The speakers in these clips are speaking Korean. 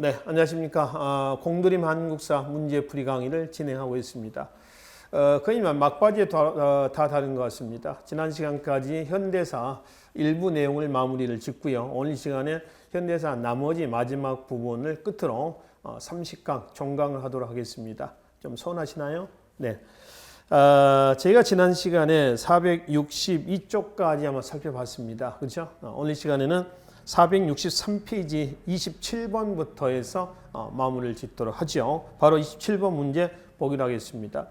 네, 안녕하십니까. 공드림 한국사 문제풀이 강의를 진행하고 있습니다. 거의 막바지에 다 다른 것 같습니다. 지난 시간까지 현대사 일부 내용을 마무리를 짓고요. 오늘 시간에 현대사 나머지 마지막 부분을 끝으로 30강, 종강을 하도록 하겠습니다. 좀 서운하시나요? 네. 제가 지난 시간에 462쪽까지 한번 살펴봤습니다. 그렇죠? 오늘 시간에는 463페이지 27번부터 해서 마무리를 짓도록 하죠. 바로 27번 문제 보기로 하겠습니다.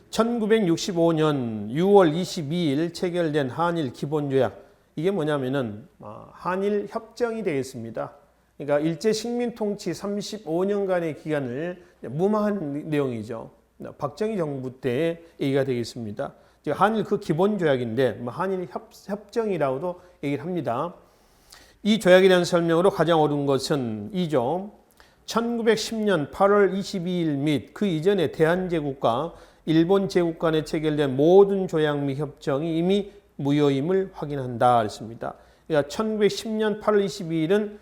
1965년 6월 22일 체결된 한일 기본조약. 이게 뭐냐면은 한일 협정이 되겠습니다. 그러니까 일제 식민 통치 35년간의 기간을 무마한 내용이죠. 박정희 정부 때 얘기가 되겠습니다. 한일 그 기본조약인데 한일 협정이라고도 얘기를 합니다. 이 조약에 대한 설명으로 가장 옳은 것은 이죠. 1910년 8월 22일 및 그 이전에 대한제국과 일본 제국 간에 체결된 모든 조약 및 협정이 이미 무효임을 확인한다 했습니다. 그러니까 1910년 8월 22일은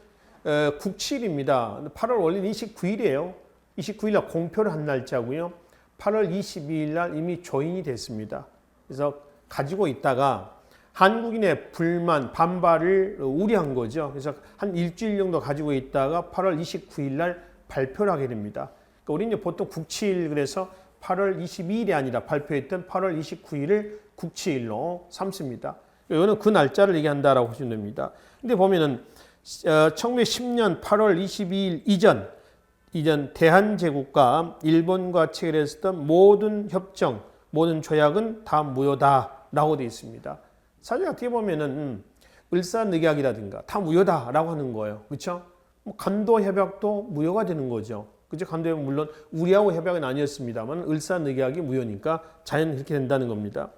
국치일입니다. 8월 원래 29일이에요. 29일 날 공표를 한 날짜고요. 8월 22일 날 이미 조인이 됐습니다. 그래서 가지고 있다가 한국인의 불만, 반발을 우려한 거죠. 그래서 한 일주일 정도 가지고 있다가 8월 29일 날 발표를 하게 됩니다. 그러니까 우리는 이제 보통 국치일 그래서 8월 22일이 아니라 발표했던 8월 29일을 국치일로 삼습니다. 이거는 그 날짜를 얘기한다라고 보시면 됩니다. 근데 보면은 1910년 8월 22일 이전 대한제국과 일본과 체결했었던 모든 협정, 모든 조약은 다 무효다라고 되어 있습니다. 사실 어떻게 보면은 을사늑약이라든가 다 무효다라고 하는 거예요. 그렇죠? 간도 협약도 무효가 되는 거죠. 그렇죠? 간도 협약 물론 우리하고 협약은 아니었습니다만 을사늑약이 무효니까 자연 그렇게 된다는 겁니다.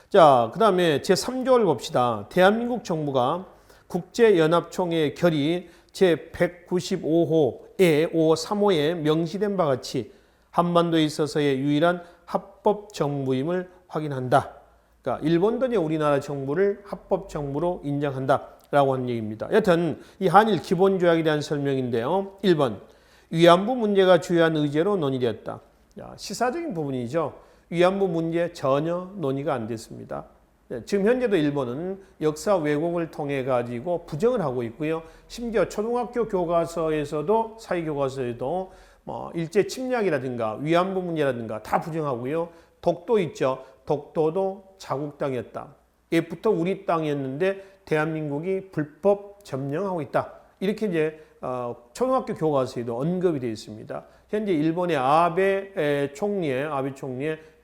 자, 그다음에 제3조를 봅시다. 대한민국 정부가 국제연합총회 결의 제195호에 535에 명시된 바와 같이 한반도에 있어서의 유일한 합법 정부임을 확인한다. 그러니까 일본도 우리나라 정부를 합법 정부로 인정한다라고 하는 얘기입니다. 여튼 이 한일 기본조약에 대한 설명인데요. 1번 위안부 문제가 주요한 의제로 논의되었다. 시사적인 부분이죠. 위안부 문제 전혀 논의가 안 됐습니다. 지금 현재도 일본은 역사 왜곡을 통해 가지고 부정을 하고 있고요. 심지어 초등학교 교과서에서도 사회교과서에도 일제 침략이라든가 위안부 문제라든가 다 부정하고요. 독도 있죠. 독도도 자국 땅이었다. 예부터 우리 땅이었는데 대한민국이 불법 점령하고 있다. 이렇게 이제 초등학교 교과서에도 언급이 되어 있습니다. 현재 일본의 아베 총리의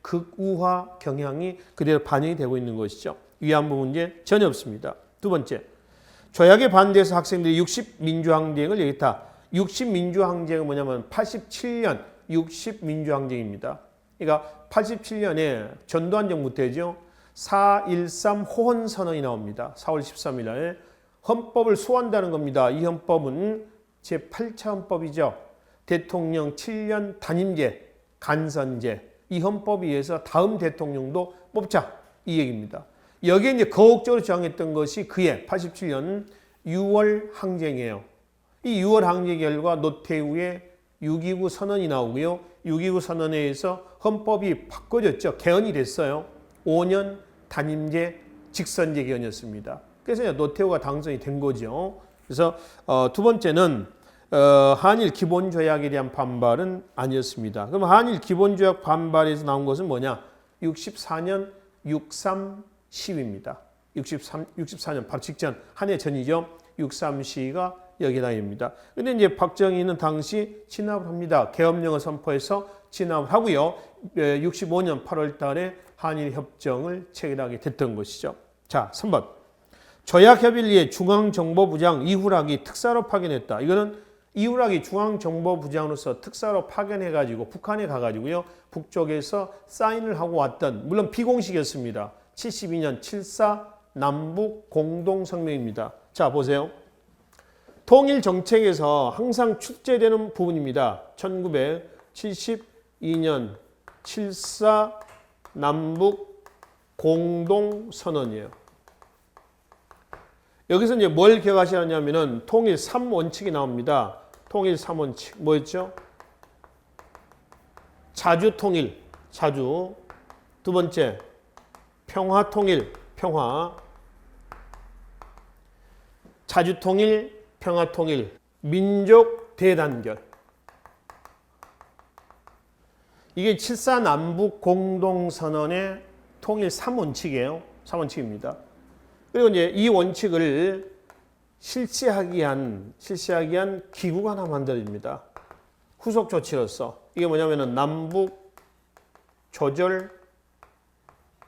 극우화 경향이 그대로 반영이 되고 있는 것이죠. 위안부 문제 전혀 없습니다. 두 번째, 조약에 반대해서 학생들이 60민주항쟁을 얘기했다. 60민주항쟁은 뭐냐면 87년 60민주항쟁입니다. 그러니까 87년에 전두환 정부 때죠. 4.13 호헌선언이 나옵니다. 4월 13일 날 헌법을 소환한다는 겁니다. 이 헌법은 제8차 헌법이죠. 대통령 7년 단임제, 간선제. 이 헌법에 의해서 다음 대통령도 뽑자. 이 얘기입니다. 여기에 이제 거국적으로 저항했던 것이 그해 87년 6월 항쟁이에요. 이 6월 항쟁 결과 노태우의 6.29 선언이 나오고요. 6.29 선언에 의해서 헌법이 바꿔졌죠. 개헌이 됐어요. 5년 단임제 직선제 개헌이었습니다. 그래서 노태우가 당선이 된 거죠. 그래서 두 번째는 한일 기본조약에 대한 반발은 아니었습니다. 그럼 한일 기본조약 반발에서 나온 것은 뭐냐? 64년 6.3시위입니다. 64년 바로 직전 한 해 전이죠. 6.3시위가 여기다입니다. 그런데 이제 박정희는 당시 진압을 합니다. 계엄령을 선포해서 진압을 하고요. 65년 8월 달에 한일 협정을 체결하게 됐던 것이죠. 자, 3번. 조약 협의를 위해 중앙정보부장 이후락이 특사로 파견했다. 이거는 이후락이 중앙정보부장으로서 특사로 파견해가지고 북한에 가가지고요. 북쪽에서 사인을 하고 왔던 물론 비공식이었습니다. 72년 7.4 남북 공동성명입니다. 자, 보세요. 통일 정책에서 항상 출제되는 부분입니다. 1972년 7.4 남북 공동선언이에요. 여기서 이제 뭘 기억하셔야 하냐면은 통일 3원칙이 나옵니다. 통일 3원칙 뭐였죠? 자주 통일, 자주. 두 번째, 평화 통일, 평화. 자주 통일, 평화 통일, 민족 대단결. 이게 7.4 남북 공동선언의 통일 3원칙이에요. 3원칙입니다. 그리고 이제 이 원칙을 실시하기 위한 기구가 하나 만들어집니다. 후속 조치로서. 이게 뭐냐면은 남북 조절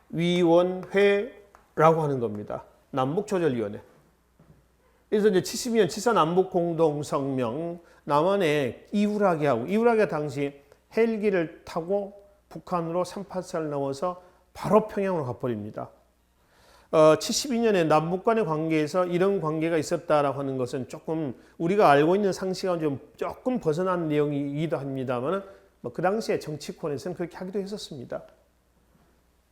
위원회라고 하는 겁니다. 남북 조절 위원회. 그래서 이제 72년 7.4 남북 공동성명 남한에 이후라기가 당시 헬기를 타고 북한으로 38사를 넘어서 바로 평양으로 가버립니다. 72년에 남북 간의 관계에서 이런 관계가 있었다라고 하는 것은 조금 우리가 알고 있는 상식과 조금 벗어난 내용이기도 합니다만 그 당시에 정치권에서는 그렇게 하기도 했었습니다.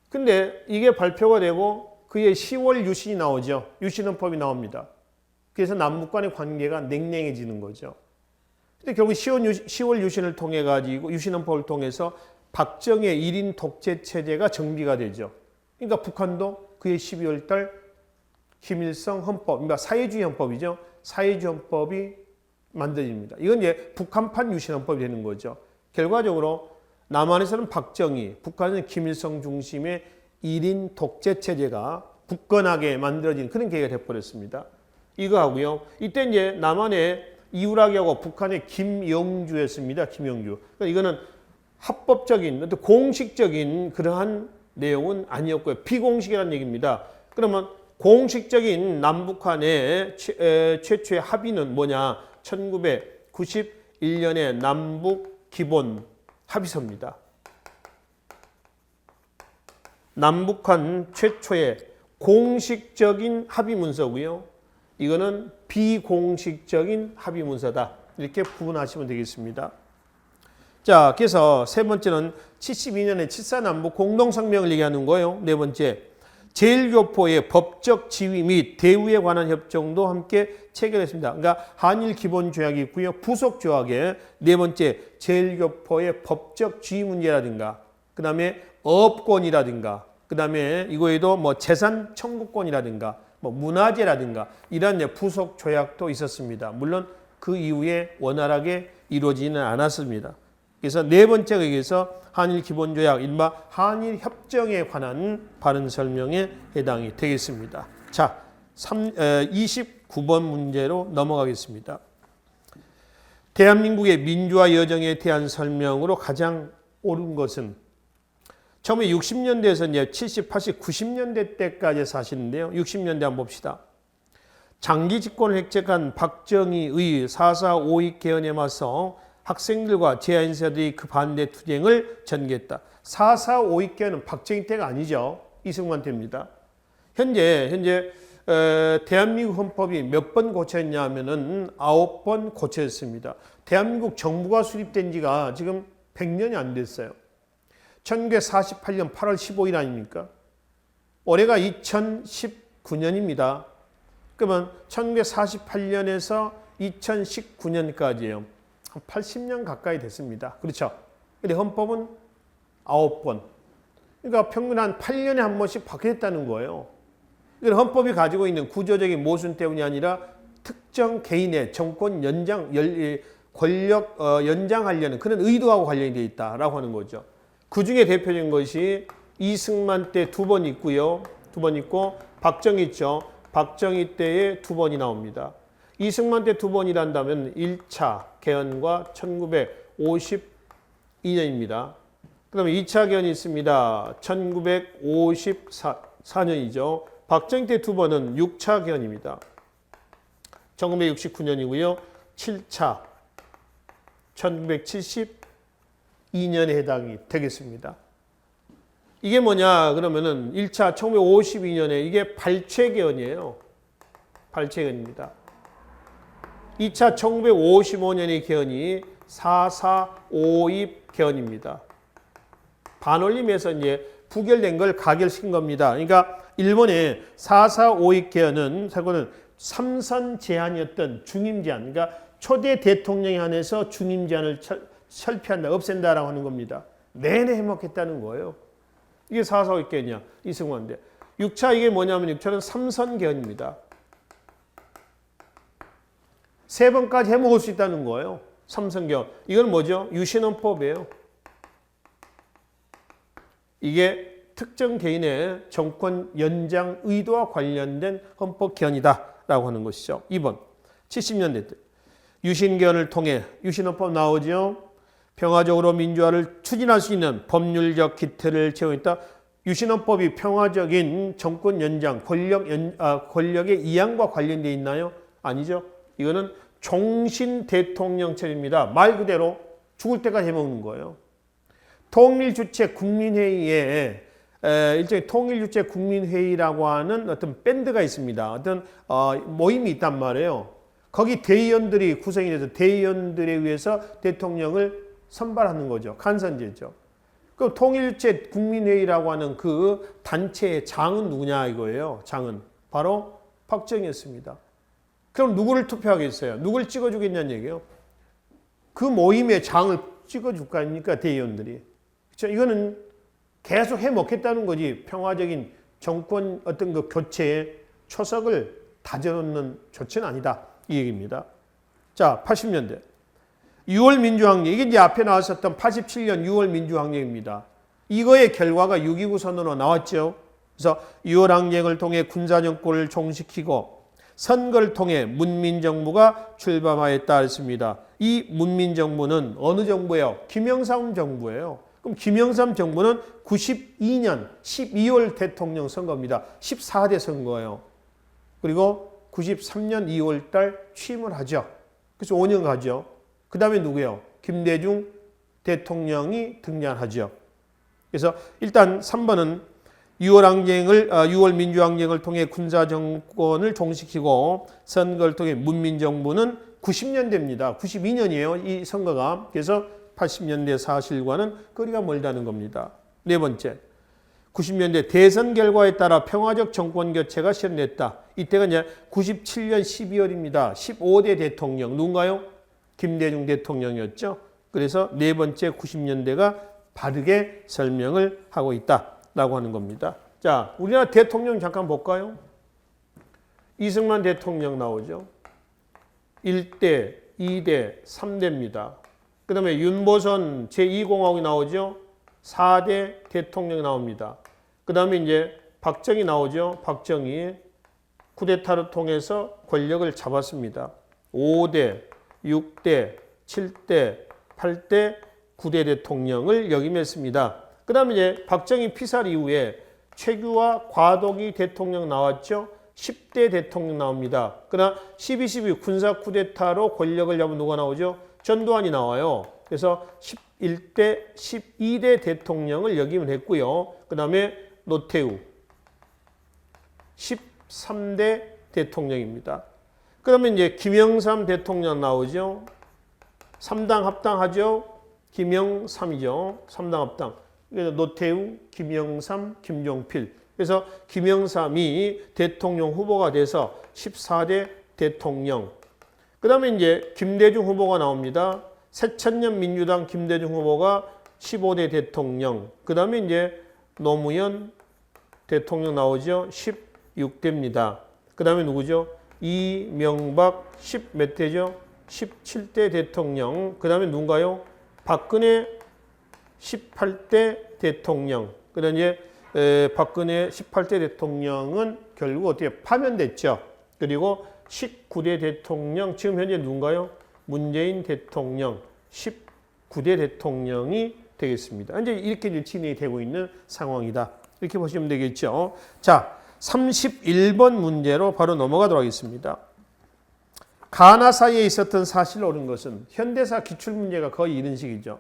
근데 이게 발표가 되고 그의 10월 유신이 나오죠. 유신헌법이 나옵니다. 그래서 남북 간의 관계가 냉랭해지는 거죠. 근데 결국 10월 유신을 통해 가지고 유신헌법을 통해서 박정희의 1인 독재 체제가 정비가 되죠. 그러니까 북한도 그의 12월 달 김일성 헌법, 그러니까 사회주의 헌법이죠. 사회주의 헌법이 만들어집니다. 이건 이제 북한판 유신헌법이 되는 거죠. 결과적으로 남한에서는 박정희, 북한에서는 김일성 중심의 1인 독재 체제가 굳건하게 만들어진 그런 계기가 되어버렸습니다. 이거 하고요. 이때 이제 남한의 이후라기하고 북한의 김영주였습니다. 김영주. 그러니까 이거는 합법적인, 공식적인 그러한 내용은 아니었고요. 비공식이라는 얘기입니다. 그러면 공식적인 남북한의 최초의 합의는 뭐냐? 1991년에 남북 기본 합의서입니다. 남북한 최초의 공식적인 합의 문서고요. 이거는 비공식적인 합의 문서다. 이렇게 구분하시면 되겠습니다. 자, 그래서 세 번째는 72년에 7.4 남북 공동성명을 얘기하는 거예요. 네 번째, 제일교포의 법적 지위 및 대우에 관한 협정도 함께 체결했습니다. 그러니까 한일 기본조약이 있고요. 부속조약에 네 번째, 제일교포의 법적 지위 문제라든가 그 다음에 업권이라든가 그 다음에 이거에도 뭐 재산 청구권이라든가 뭐 문화재라든가 이런 부속 조약도 있었습니다. 물론 그 이후에 원활하게 이루어지지는 않았습니다. 그래서 네 번째가 여기서 한일 기본조약, 이른바 한일 협정에 관한 바른 설명에 해당이 되겠습니다. 자, 29번 문제로 넘어가겠습니다. 대한민국의 민주화 여정에 대한 설명으로 가장 옳은 것은 처음에 60년대에서 이제 70, 80, 90년대 때까지 사시는데요. 60년대 한번 봅시다. 장기 집권을 획책한 박정희의 4.4 5.2 개헌에 맞서 학생들과 제야인사들이 그 반대 투쟁을 전개했다. 4.4 5.2 개헌은 박정희 때가 아니죠. 이승만 때입니다. 현재 대한민국 헌법이 몇 번 고쳐졌냐 하면은 9번 고쳐졌습니다. 대한민국 정부가 수립된 지가 지금 100년이 안 됐어요. 1948년 8월 15일 아닙니까? 올해가 2019년입니다. 그러면 1948년에서 2019년까지예요. 한 80년 가까이 됐습니다. 그렇죠? 근데 헌법은 9번. 그러니까 평균 한 8년에 한 번씩 바뀌었다는 거예요. 그러니까 헌법이 가지고 있는 구조적인 모순 때문이 아니라 특정 개인의 정권 연장, 권력 연장하려는 그런 의도하고 관련이 되어 있다라고 하는 거죠. 그 중에 대표적인 것이 이승만 때 2번 있고요. 2번 있고 박정희 있죠. 박정희 때에 2번이 나옵니다. 이승만 때 2번이란다면 1차 개헌과 1952년입니다. 그다음에 2차 개헌이 있습니다. 1954년이죠. 박정희 때 2번은 6차 개헌입니다. 1969년이고요. 7차 1972년에 해당이 되겠습니다. 이게 뭐냐 그러면은 1차 1952년에 이게 발췌 개헌이에요. 발췌 개헌입니다. 2차 1955년의 개헌이 4.4 5.2 개헌입니다. 반올림에서 이제 부결된 걸 가결시킨 겁니다. 그러니까 일본의 4.4 5.2 개헌은 사고는 3선 제한이었던 중임 제한, 그러니까 초대 대통령에 한해서 중임 제한을 철폐한다, 없앤다라고 하는 겁니다. 내내 해먹겠다는 거예요. 이게 4.4 있겠냐, 이승만인데. 6차 이게 뭐냐면 6차는 삼선개헌입니다. 3번까지 해먹을 수 있다는 거예요. 삼선개헌. 이건 뭐죠? 유신헌법이에요. 이게 특정 개인의 정권 연장 의도와 관련된 헌법 개헌이다라고 하는 것이죠. 2번, 70년대 때 유신개헌을 통해 유신헌법 나오죠. 평화적으로 민주화를 추진할 수 있는 법률적 기틀을 제공했다. 유신헌법이 평화적인 정권 연장, 권력의 이양과 관련되어 있나요? 아니죠. 이거는 종신 대통령체입니다. 말 그대로 죽을 때까지 해먹는 거예요. 통일주체 국민회의에 일종의 통일주체 국민회의라고 하는 어떤 밴드가 있습니다. 어떤 모임이 있단 말이에요. 거기 대의원들이 구성이 돼서 대의원들에 의해서 대통령을 선발하는 거죠. 간선제죠. 그럼 통일주체 국민회의라고 하는 그 단체의 장은 누구냐 이거예요. 장은 바로 박정희였습니다. 그럼 누구를 투표하겠어요? 누굴 찍어주겠냐는 얘기예요. 그 모임의 장을 찍어줄 거 아닙니까? 대의원들이. 그렇죠? 이거는 계속 해먹겠다는 거지. 평화적인 정권 어떤 그 교체의 초석을 다져놓는 조치는 아니다. 이 얘기입니다. 자, 80년대. 6월 민주항쟁. 이게 이제 앞에 나왔었던 87년 6월 민주항쟁입니다. 이거의 결과가 6.29 선언으로 나왔죠. 그래서 6월 항쟁을 통해 군사정권을 종식시키고 선거를 통해 문민정부가 출범하였다 했습니다. 이 문민정부는 어느 정부예요? 김영삼 정부예요. 그럼 김영삼 정부는 92년 12월 대통령 선거입니다. 14대 선거예요. 그리고 93년 2월 달 취임을 하죠. 그래서 5년 가죠. 그 다음에 누구예요? 김대중 대통령이 등장하죠. 그래서 일단 3번은 6월 민주항쟁을 통해 군사정권을 종식시키고 선거를 통해 문민정부는 90년대입니다. 92년이에요. 이 선거가. 그래서 80년대 사실과는 거리가 멀다는 겁니다. 네 번째, 90년대 대선 결과에 따라 평화적 정권 교체가 실현됐다. 이때가 이제 97년 12월입니다. 15대 대통령 누군가요? 김대중 대통령이었죠. 그래서 네 번째 90년대가 바르게 설명을 하고 있다라고 하는 겁니다. 자, 우리나라 대통령 잠깐 볼까요? 이승만 대통령 나오죠. 1대, 2대, 3대입니다. 그 다음에 윤보선 제2공화국이 나오죠. 4대 대통령이 나옵니다. 그 다음에 이제 박정희 나오죠. 박정희 쿠데타를 통해서 권력을 잡았습니다. 5대, 6대, 7대, 8대, 9대 대통령을 역임했습니다. 그 다음에 이제 박정희 피살 이후에 최규화 과도기 대통령 나왔죠. 10대 대통령 나옵니다. 그러나 12.12 군사 쿠데타로 권력을 잡은 누가 나오죠? 전두환이 나와요. 그래서 11대, 12대 대통령을 역임을 했고요. 그 다음에 노태우 13대 대통령입니다. 그 다음에 이제 김영삼 대통령 나오죠. 3당 합당하죠. 김영삼이죠. 3당 합당. 그래서 노태우, 김영삼, 김종필. 그래서 김영삼이 대통령 후보가 돼서 14대 대통령. 그 다음에 이제 김대중 후보가 나옵니다. 새천년 민주당 김대중 후보가 15대 대통령. 그 다음에 이제 노무현 대통령 나오죠. 16대입니다. 그 다음에 누구죠? 이명박 10 몇 대죠? 17대 대통령. 그 다음에 누군가요? 박근혜 18대 대통령. 그 다음에 이제 박근혜 18대 대통령은 결국 어떻게 파면됐죠. 그리고 19대 대통령, 지금 현재 누군가요? 문재인 대통령 19대 대통령이 되겠습니다. 이제 이렇게 진행이 되고 있는 상황이다. 이렇게 보시면 되겠죠. 자, 31번 문제로 바로 넘어가도록 하겠습니다. 가나 사이에 있었던 사실을 옳은 것은 현대사 기출문제가 거의 이런 식이죠.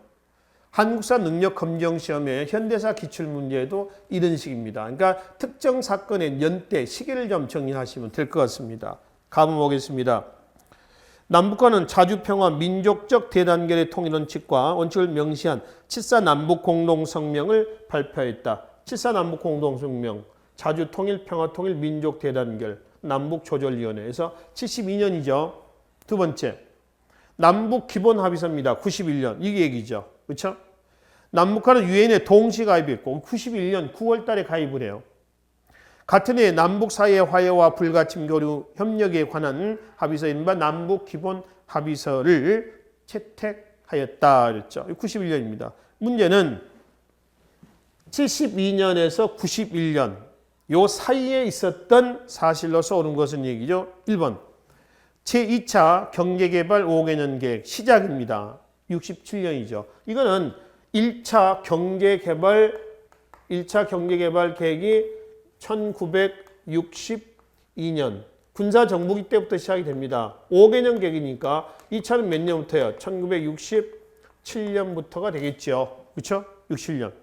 한국사 능력 검정 시험에 현대사 기출 문제도 이런 식입니다. 그러니까 특정 사건의 연대, 시기를 좀 정리하시면 될 것 같습니다. 가보겠습니다. 남북과는 자주평화 민족적 대단결의 통일 원칙과 원칙을 명시한 7.4 남북공동성명을 발표했다. 7.4 남북공동성명, 자주통일, 평화통일, 민족 대단결, 남북조절위원회에서 72년이죠. 두 번째, 남북 기본 합의서입니다. 91년. 이게 얘기죠. 그렇죠? 남북한은 유엔에 동시 가입했고 91년 9월 달에 가입을 해요. 같은 해에 남북 사이의 화해와 불가침 교류 협력에 관한 합의서 이른바 남북 기본 합의서를 채택하였다 그랬죠. 91년입니다. 문제는 72년에서 91년 요 사이에 있었던 사실로서 옳은 것은 얘기죠. 1번 제2차 경제개발 5개년 계획 시작입니다. 67년이죠. 이거는 1차 경제개발 계획이 1962년 군사정부기 때부터 시작이 됩니다. 5개년 계획이니까 2차는 몇 년부터요? 1967년부터가 되겠죠. 그렇죠? 67년.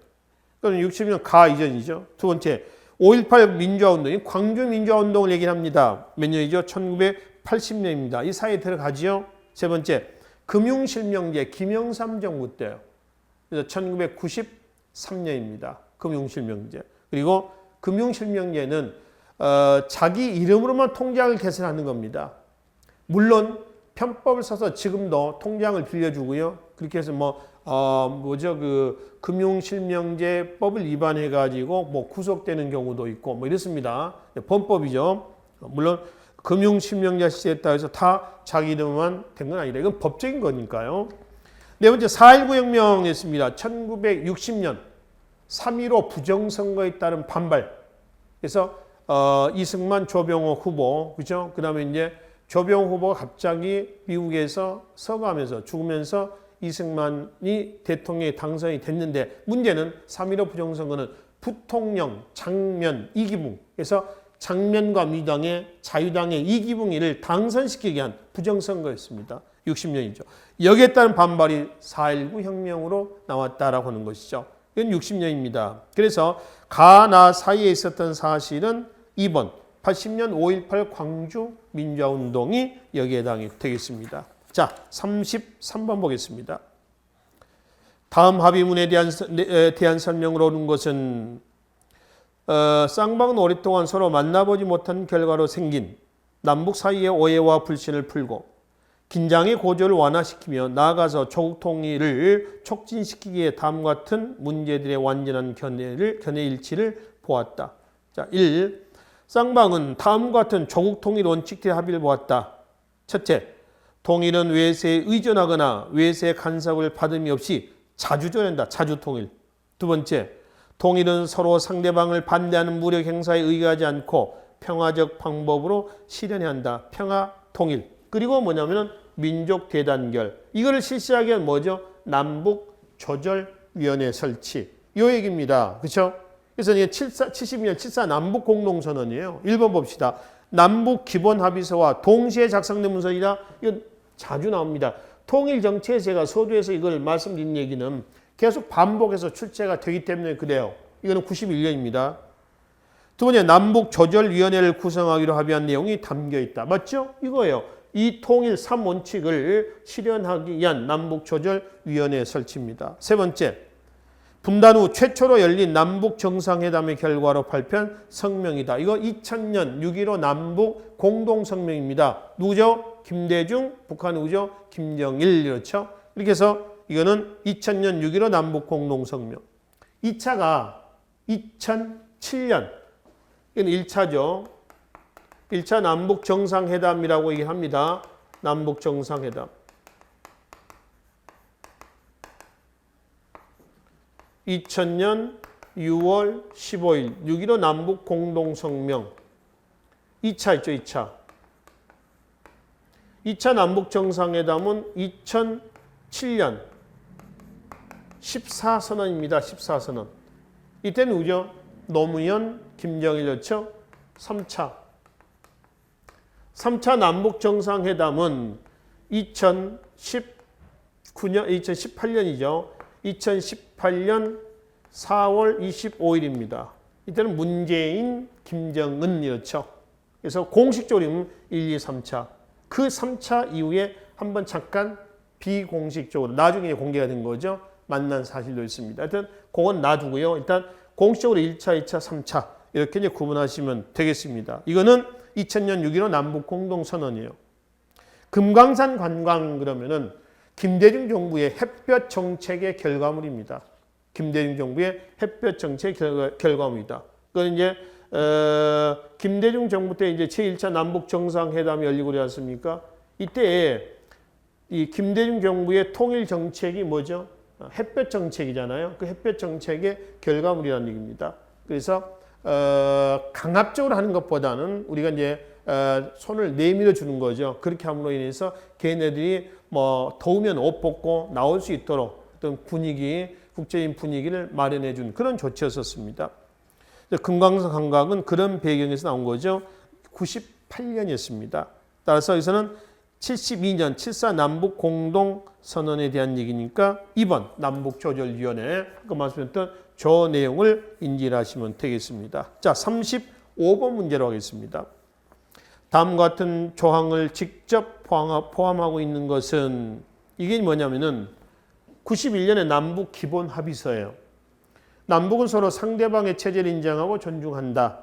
그럼 60년 가 이전이죠. 두 번째 5.18 민주화운동, 광주 민주화운동을 얘기를 합니다. 몇 년이죠? 1980년입니다. 이 사이에 들어가지요. 세 번째 금융실명제 김영삼 정부 때요. 그래서 1993년입니다. 금융실명제. 그리고 금융실명제는 자기 이름으로만 통장을 개설하는 겁니다. 물론 편법을 써서 지금도 통장을 빌려주고요. 그렇게 해서 금융실명제법을 위반해 가지고 구속되는 경우도 있고 이렇습니다. 범법이죠. 물론 금융실명제 시대에 해서 다 자기 이름만 된 건 아니다. 이건 법적인 거니까요. 네 번째 4.19 혁명이었습니다. 1960년 3.15 부정선거에 따른 반발. 그래서 이승만, 조병호 후보, 그죠? 그 다음에 이제 조병호 후보가 갑자기 미국에서 서거하면서 죽으면서 이승만이 대통령에 당선이 됐는데 문제는 3.15 부정선거는 부통령, 장면, 이기붕. 그래서 장면과 민주당의 자유당의 이기붕이를 당선시키기 위한 부정선거였습니다. 60년이죠. 여기에 따른 반발이 4.19 혁명으로 나왔다라고 하는 것이죠. 이건 60년입니다. 그래서 가나 사이에 있었던 사실은 2번 80년 5.18 광주 민주화운동이 여기에 해당이 되겠습니다. 자, 33번 보겠습니다. 다음 합의문에 대한 설명으로 옳은 것은 쌍방은 오랫동안 서로 만나보지 못한 결과로 생긴 남북 사이의 오해와 불신을 풀고 긴장의 고조를 완화시키며 나아가서 조국 통일을 촉진시키기에 다음과 같은 문제들의 완전한 견해 일치를 보았다. 자, 1. 쌍방은 다음과 같은 조국 통일 원칙대 합의를 보았다. 첫째, 통일은 외세에 의존하거나 외세 간섭을 받음이 없이 자주 전한다. 자주 통일. 두 번째, 통일은 서로 상대방을 반대하는 무력 행사에 의하지 않고 평화적 방법으로 실현해야 한다. 평화 통일. 그리고 뭐냐면은 민족 대단결. 이거를 실시하기 위한 뭐죠? 남북 조절위원회 설치. 이 얘기입니다. 그렇죠? 그래서 이게 72년 74 남북 공동선언이에요. 1번 봅시다. 남북 기본 합의서와 동시에 작성된 문서이다. 이건 자주 나옵니다. 통일 정치에 제가 서두에서 이걸 말씀드린 얘기는 계속 반복해서 출제가 되기 때문에 그래요. 이거는 91년입니다. 두 번째, 남북 조절위원회를 구성하기로 합의한 내용이 담겨 있다. 맞죠? 이거예요. 이 통일 3원칙을 실현하기 위한 남북조절위원회 설치입니다. 세 번째, 분단 후 최초로 열린 남북 정상회담의 결과로 발표한 성명이다. 이거 2000년 6.15 남북 공동성명입니다. 누구죠? 김대중, 북한 누구죠? 김정일. 그렇죠? 이렇게 해서 이거는 2000년 6.15 남북 공동성명. 2차가 2007년. 이건 1차죠. 1차 남북 정상회담이라고 얘기합니다. 남북 정상회담. 2000년 6월 15일 6.15 남북 공동성명. 2차 있죠, 2차. 2차 남북 정상회담은 2007년 14선언입니다. 14선언. 이때는 누구죠? 노무현, 김정일이었죠. 3차 남북 정상회담은 2018년이죠. 2018년 4월 25일입니다. 이때는 문재인, 김정은이었죠. 그래서 공식적으로 1, 2, 3차. 그 3차 이후에 한번 잠깐 비공식적으로 나중에 공개가 된 거죠. 만난 사실도 있습니다. 하여튼 그건 놔두고요. 일단 공식적으로 1차, 2차, 3차 이렇게 이제 구분하시면 되겠습니다. 이거는 2000년 6.15 남북 공동선언이에요. 금강산 관광 그러면은 김대중 정부의 햇볕 정책의 결과물입니다. 김대중 정부의 햇볕 정책 결과물이다. 그건 이제 김대중 정부 때 이제 제1차 남북 정상회담이 열리고 그러지 않습니까? 이때 이 김대중 정부의 통일 정책이 뭐죠? 햇볕 정책이잖아요. 그 햇볕 정책의 결과물이라는 얘기입니다. 그래서 강압적으로 하는 것보다는 우리가 이제 손을 내밀어 주는 거죠. 그렇게 함으로 인해서 걔네들이 뭐 더우면 옷 벗고 나올 수 있도록 어떤 분위기, 국제적인 분위기를 마련해 준 그런 조치였었습니다. 금강산 관광은 그런 배경에서 나온 거죠. 98년이었습니다. 따라서 여기서는 72년 7.4 남북 공동선언에 대한 얘기니까 2번 남북조절위원회 그 말씀드렸던 저 내용을 인지를 하시면 되겠습니다. 자, 35번 문제로 하겠습니다. 다음과 같은 조항을 직접 포함하고 있는 것은 이게 뭐냐면은 91년의 남북 기본 합의서예요. 남북은 서로 상대방의 체제를 인정하고 존중한다.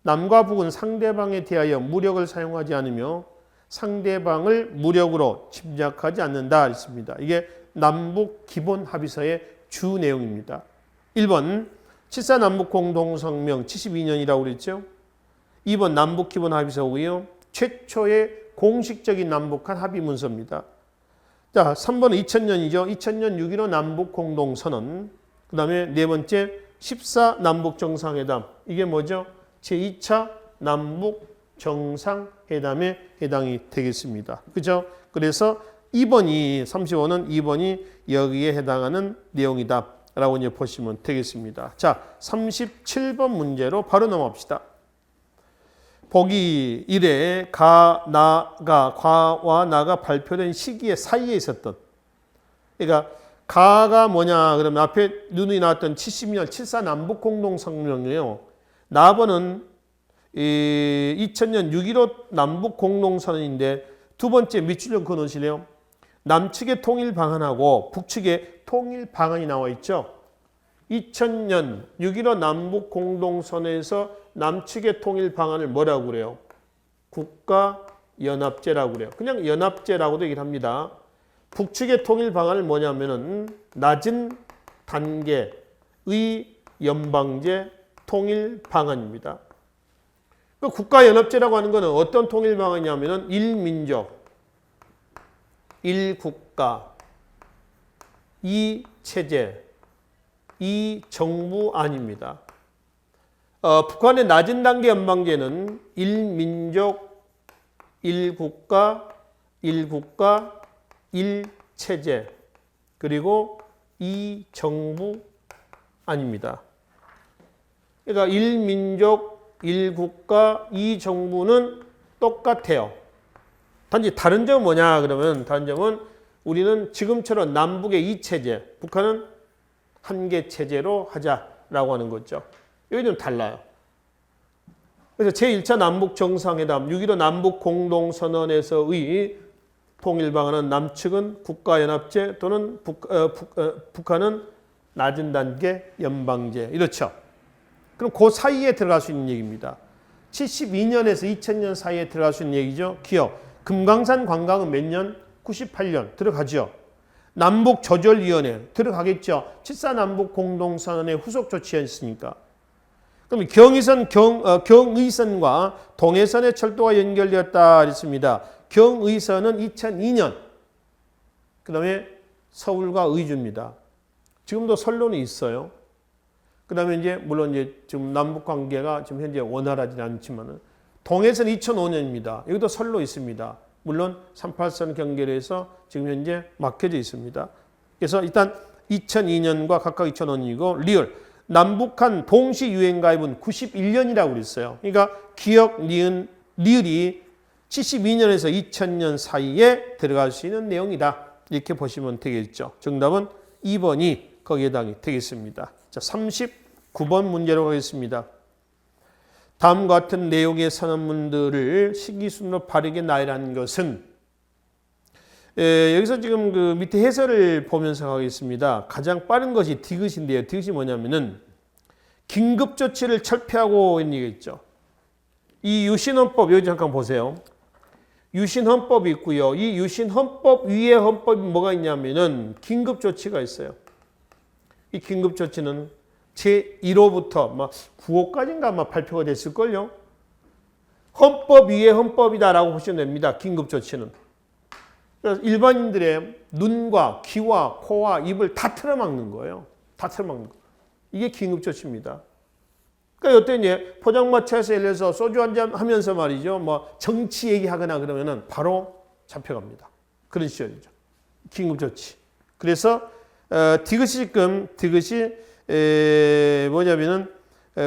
남과 북은 상대방에 대하여 무력을 사용하지 않으며 상대방을 무력으로 침략하지 않는다 했습니다. 이게 남북 기본 합의서의 주 내용입니다. 1번 7.4 남북 공동성명 72년이라고 그랬죠. 2번 남북 기본 합의서고요. 최초의 공식적인 남북한 합의 문서입니다. 자, 3번은 2000년이죠. 2000년 6.15 남북 공동선언. 그 다음에 네 번째 14 남북 정상회담. 이게 뭐죠? 제2차 남북 정상회담에 해당이 되겠습니다. 그죠? 그래서 2번이 35는 2번이 여기에 해당하는 내용이다 라고 이제 보시면 되겠습니다. 자, 37번 문제로 바로 넘어갑시다. 보기 1에 과와 나가 발표된 시기의 사이에 있었던, 그러니까 가가 뭐냐 그러면 앞에 눈이 나왔던 70년 7.4 남북 공동성명이에요. 나번은 2000년 6.15 남북 공동선언인데 두 번째 밑줄 좀 그어놓으실래요? 남측의 통일 방안하고 북측의 통일 방안이 나와 있죠. 2000년 6.15 남북 공동선언에서 남측의 통일 방안을 뭐라고 그래요? 국가연합제라고 그래요. 그냥 연합제라고도 얘기를 합니다. 북측의 통일 방안을 뭐냐면은 낮은 단계의 연방제 통일 방안입니다. 그 국가연합제라고 하는 것은 어떤 통일 방안이냐면은 1민족, 1국가, 2체제, 2정부안입니다. 북한의 낮은 단계 연방제는 1민족, 1국가, 1체제, 그리고 2정부안입니다. 그러니까 1민족, 1국가, 2정부는 똑같아요. 단지 다른 점은 뭐냐 그러면 다른 점은 우리는 지금처럼 남북의 2체제, 북한은 한개 체제로 하자라고 하는 거죠. 여기 좀 달라요. 그래서 제1차 남북 정상회담, 6.15 남북 공동선언에서의 통일 방안은 남측은 국가연합제 또는 북한은 낮은 단계 연방제 이렇죠. 그럼 그 사이에 들어갈 수 있는 얘기입니다. 72년에서 2000년 사이에 들어갈 수 있는 얘기죠. 기억. 금강산 관광은 몇 년? 98년 들어가죠. 남북조절위원회 들어가겠죠. 7.4 남북 공동선언의 후속 조치였으니까. 그럼 경의선과 동해선의 철도가 연결되었다 했습니다. 경의선은 2002년. 그 다음에 서울과 의주입니다. 지금도 선로는 있어요. 그 다음에 이제 물론 이제 지금 남북 관계가 지금 현재 원활하지 않지만은 동해선 2005년입니다. 여기도 선로 있습니다. 물론 38선 경계에서 지금 현재 막혀져 있습니다. 그래서 일단 2002년과 각각 2005년이고 리얼 남북한 동시 유엔 가입은 91년이라고 그랬어요. 그러니까 기억 리을이 72년에서 2000년 사이에 들어갈 수 있는 내용이다. 이렇게 보시면 되겠죠. 정답은 2번이 거기에 해당이 되겠습니다. 자, 39번 문제로 가겠습니다. 다음과 같은 내용의 선언문들을 시기순으로 바르게 나열한 것은 여기서 지금 그 밑에 해설을 보면서 하겠습니다. 가장 빠른 것이 디귿인데요. 디귿이 뭐냐면은 긴급조치를 철폐하고 있는 얘기겠죠. 이 유신헌법 여기 잠깐 보세요. 유신헌법이 있고요. 이 유신헌법 위에 헌법이 뭐가 있냐면은 긴급조치가 있어요. 이 긴급조치는 제1호부터 막 9호까지인가 아마 발표가 됐을걸요. 헌법 위에 헌법이다라고 보시면 됩니다. 긴급조치는. 그래서 일반인들의 눈과 귀와 코와 입을 다 틀어막는 거예요. 다 틀어막는 거. 이게 긴급조치입니다. 그러니까 이때 이제 포장마차에서 예를 들어서 소주 한잔 하면서 말이죠. 뭐 정치 얘기하거나 그러면은 바로 잡혀갑니다. 그런 시절이죠. 긴급조치. 그래서 디귿이 뭐냐면은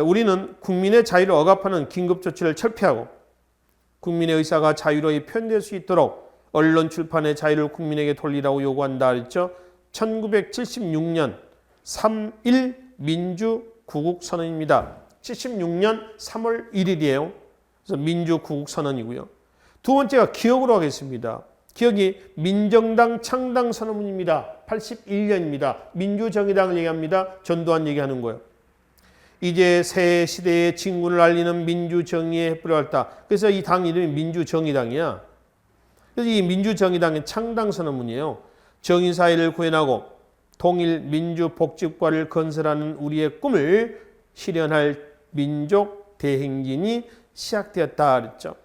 우리는 국민의 자유를 억압하는 긴급조치를 철폐하고 국민의 의사가 자유로이 표현될 수 있도록 언론 출판의 자유를 국민에게 돌리라고 요구한다 그랬죠. 1976년 3.1 민주구국선언입니다. 76년 3월 1일이에요. 그래서 민주구국선언이고요. 두 번째가 기억으로 하겠습니다. 기억이 민정당 창당선언문입니다. 81년입니다. 민주정의당을 얘기합니다. 전두환 얘기하는 거예요. 이제 새 시대의 진군을 알리는 민주정의의 횃불을 밝다. 그래서 이 당 이름이 민주정의당이야. 그래서 이 민주정의당의 창당선언문이에요. 정의사회를 구현하고 통일 민주복지국가를 건설하는 우리의 꿈을 실현할 민족 대행진이 시작되었다 그랬죠.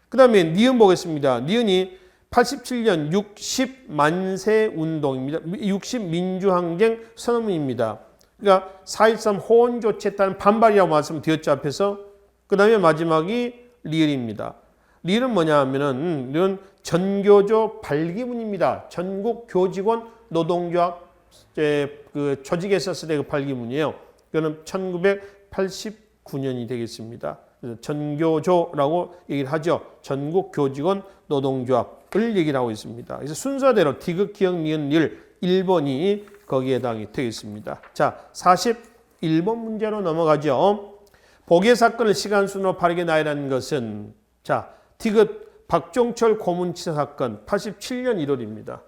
그 다음에 니은 보겠습니다. 니은이 87년 60만세 운동입니다. 60민주항쟁 선언문입니다. 그러니까 4.13 호원 조치에 따른 반발이라고 말씀드렸죠 앞에서. 그 다음에 마지막이 리을입니다. 리을은 뭐냐 하면은 이런 전교조 발기문입니다. 전국 교직원 노동조합 그 조직에 있었을 때 그 발기문이에요. 이거는 1989년이 되겠습니다. 전교조라고 얘기를 하죠. 전국 교직원 노동조합을 얘기를 하고 있습니다. 그래서 순서대로 디귿, 기역, 니은, 릴 1번이 거기에 해당이 되겠습니다. 자, 41번 문제로 넘어가죠. 복의 사건을 시간순으로 바르게 나열하는 것은 자, 디귿 박종철 고문치사 사건 87년 1월입니다.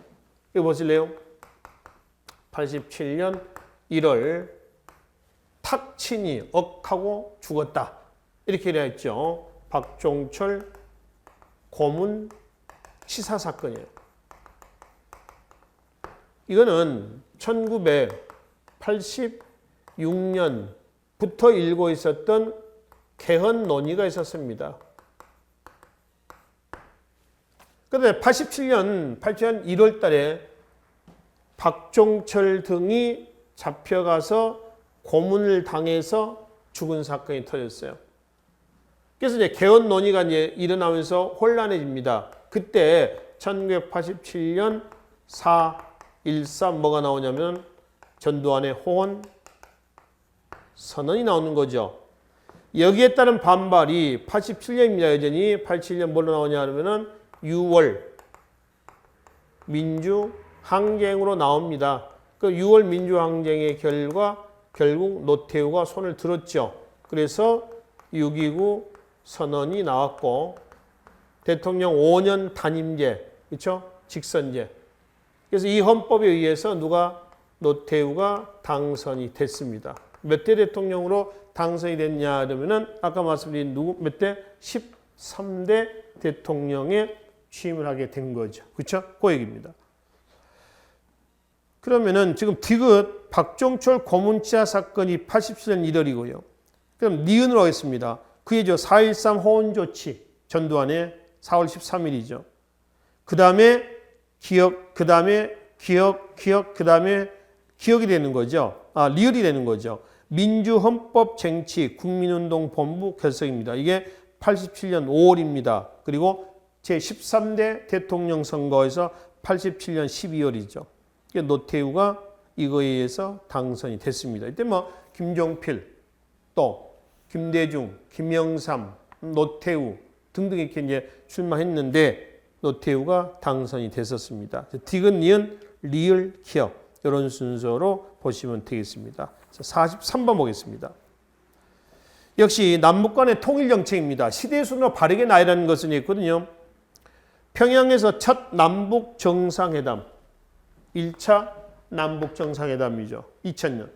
이거 보실래요? 87년 1월 탁친이 억하고 죽었다. 이렇게 되어 있죠. 박종철 고문 치사 사건이에요. 이거는 1986년부터 일고 있었던 개헌 논의가 있었습니다. 그런데 87년 1월 달에 박종철 등이 잡혀가서 고문을 당해서 죽은 사건이 터졌어요. 그래서 이제 개헌 논의가 이제 일어나면서 혼란해집니다. 그때 1987년 4.13 뭐가 나오냐면 전두환의 호원 선언이 나오는 거죠. 여기에 따른 반발이 87년입니다. 여전히 87년 뭘로 나오냐 하면은 6월 민주항쟁으로 나옵니다. 그 6월 민주항쟁의 결과 결국 노태우가 손을 들었죠. 그래서 6.29 선언이 나왔고 대통령 5년 단임제, 그렇죠? 직선제. 그래서 이 헌법에 의해서 노태우가 당선이 됐습니다. 몇 대 대통령으로 당선이 됐냐 그러면은 아까 말씀드린 몇 대? 13대 대통령에 취임을 하게 된 거죠. 그렇죠? 그 얘기입니다. 그러면은 지금 디귿 박종철 고문치사 사건이 87년 1월이고요. 그럼 니은으로 하겠습니다. 그게죠. 4.13 호원조치 전두환의 4월 13일이죠. 그 다음에 기억, 그 다음에 기억, 그 다음에 기억이 되는 거죠. 리을이 되는 거죠. 민주헌법쟁취 국민운동본부 결성입니다. 이게 87년 5월입니다. 그리고 제13대 대통령 선거에서 87년 12월이죠. 노태우가 이거에 의해서 당선이 됐습니다. 이때 뭐 김종필, 또 김대중, 김영삼, 노태우 등등 이렇게 이제 출마했는데 노태우가 당선이 됐었습니다. 디귿, 니은, 리을, 기역 이런 순서로 보시면 되겠습니다. 43번 보겠습니다. 역시 남북 간의 통일 정책입니다. 시대 순으로 바르게 나열하는 것은 있거든요. 평양에서 첫 남북 정상회담, 1차 남북 정상회담이죠. 2000년.